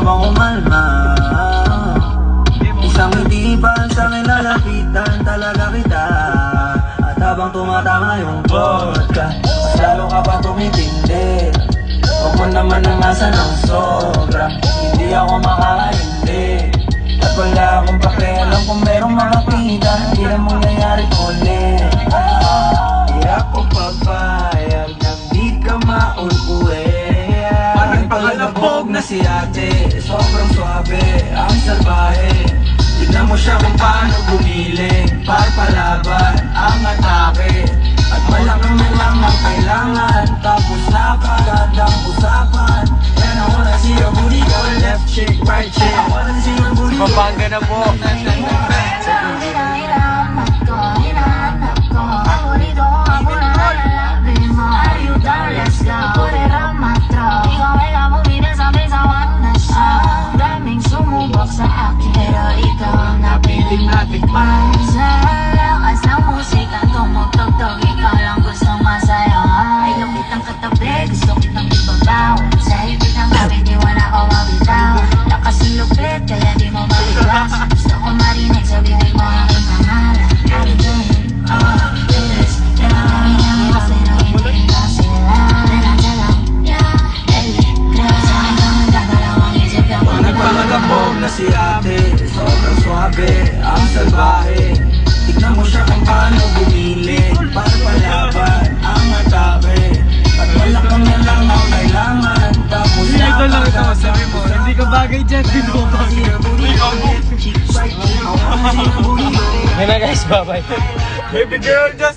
bang umalma? Isang hindi pa sa akin lalapitan talaga kita. At habang tumatama yung vodka, mas lalo ka pa tumitindi. Huwag mo naman nangasa ng sobra, hindi ako makakaindi. At wala akong pakialam kung merong makakita, hindi na mangyayari ulit. Di ako papayag nang di ka mauluwi. Parang pangalabog na si ate, sobrang swabe, ang salbahe. Tignan mo siya kung paano gumiling, para palaban ang atake. At malaking na lang ang kailangan, tapos na kagad ang usapan. And I wanna see your booty go left cheek, right cheek. I wanna see your booty go. Pampanga na po. Natikman sa lakas ng musika, tumugtog-tog, ikaw lang gustong masaya. Ayaw kitang katabi, gusto kitang ibabaw. Sa higit ng gabi, di wala ko mabitaw. Lakas ng lupit, kaya di mo maiwas. Gusto ko marinig sa bibig mo aking pangalan. I'll be doing all this. Kami namin kasi nang hindi na sila. Nandiyan lang, yeah, baby. Sa akin kang nagdagalaw ang isip yung mga Nagpangagabog na si ate, sobrang swabe, ang salbahe. Tignan mo siya kung paano bumili, para palaban ang atake. At malakang na lang ang kailangan, tapos Hindi idol lang ito, sabi mo. Hindi ka bagay dyan, hindi mo bagay. Yan na guys, bye-bye. Baby girl, just